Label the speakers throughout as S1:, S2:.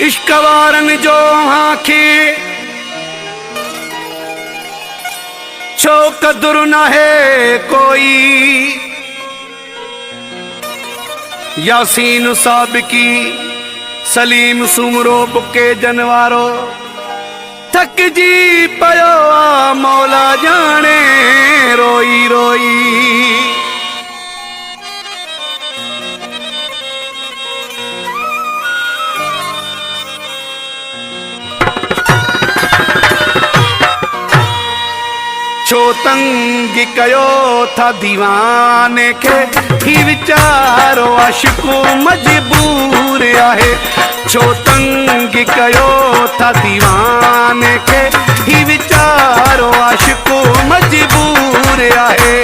S1: इश्क वारन जो आखे छो कदुर न है कोई, यासीन साबिकी सलीम सुमरो बुके जनवारो थक जी पयो आ मौला जाने रोई रोई। छो तंग कयो था दीवाने के ही विचारो आशिको मजबूर आहे। छो तंग कयो था दीवाने के ही विचारो आशिको मजबूर आहे।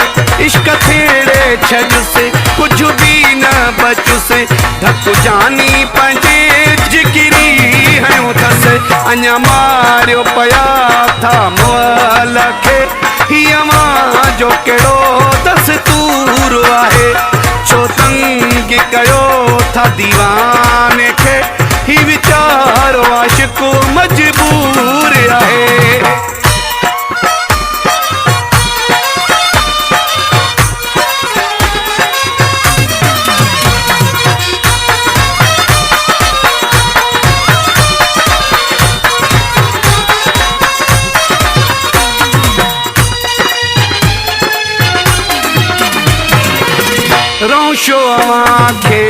S1: इश्क थेड़े छजुसे कुछ भी न बचुसे, धक जानी पंजे जिकिरी हयूं थस। अञा मारियो पया था मुअल खे, हियमा जो केड़ो दस्तूर आहे। छो तंग कयो था दीवाने खे ही विचारो आशिको मजबूर आहे। रोशो आखे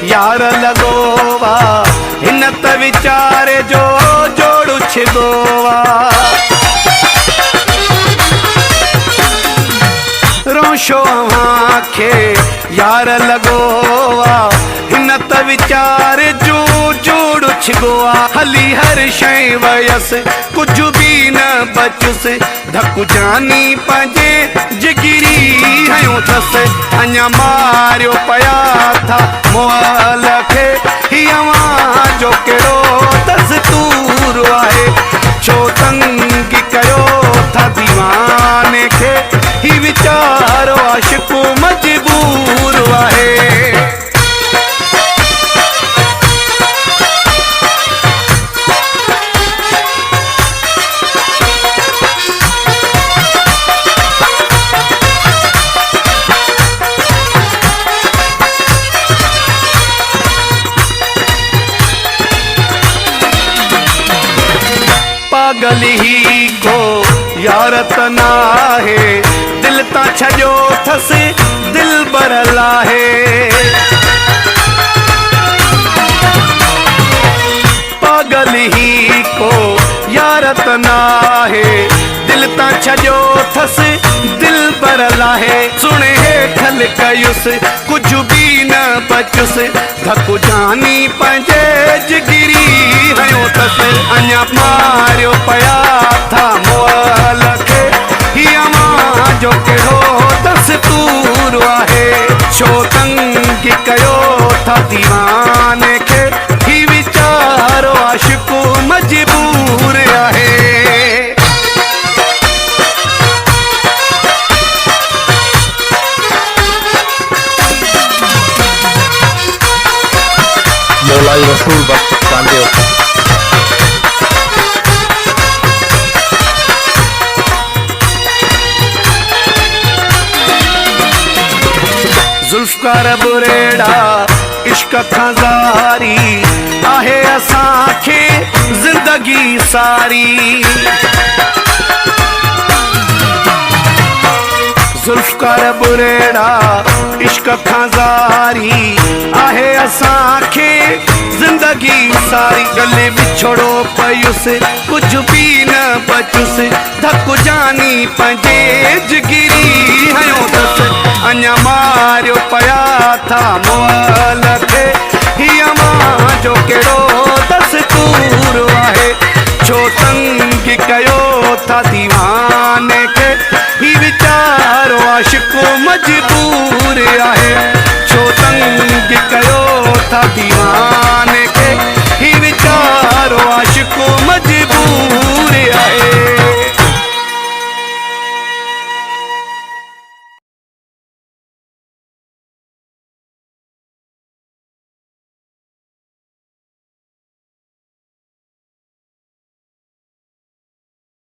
S1: यार लगोवा हिन त विचारे जो जोड़ू छिबोवा। रोशो आखे यार लगोवा हिन त विचारे जो जोड़ू छिबोवा। हली हर शइ वयस कुछ भी न बचुस, धक जानी पंजे जिगिरी हयूं थस। अञा मारियो पया था मुअल खे, हियवा जो केड़ो दस्तूर आहे। छो तंग कयो था दीवाने खे ही विचारो आशिको मजबूर आहे। पागल ही को यार तना है, दिल ता छजो थस दिल बरला है। पागल ही को यार तना है, दिल ता छजो थस दिल बरला है। सुने खल कयुस कुछ भी न बचुस, धक जानी पंजे जिगिरी हयूं थस। अञा मारियो पया था मुअल खे, हियमा जो केड़ो दस्तूर आहे। छो तंग कयो था दीवाने खे ही विचारो आशिको मजबूर आहे।
S2: मौलाई रसूल बख्श कांदेव।
S1: जुल्फकार बुरेड़ा इश्क खां ज़ारी आहे असांखे जिंदगी सारी। जुल्फकार बुरेड़ा इश्क खां ज़ारी आहे असांखे जिंदगी सारी। गले विछोड़ो पयुस कुछ भी न बचुस, धक जानी पंजे जिगिरी हयूं थस। अञा मारियो पया था मुअल खे, हियमा जो केड़ो दस्तूर आहे। छो तंग कयो था दीवाने खे ही विचारो आशिको मजबूर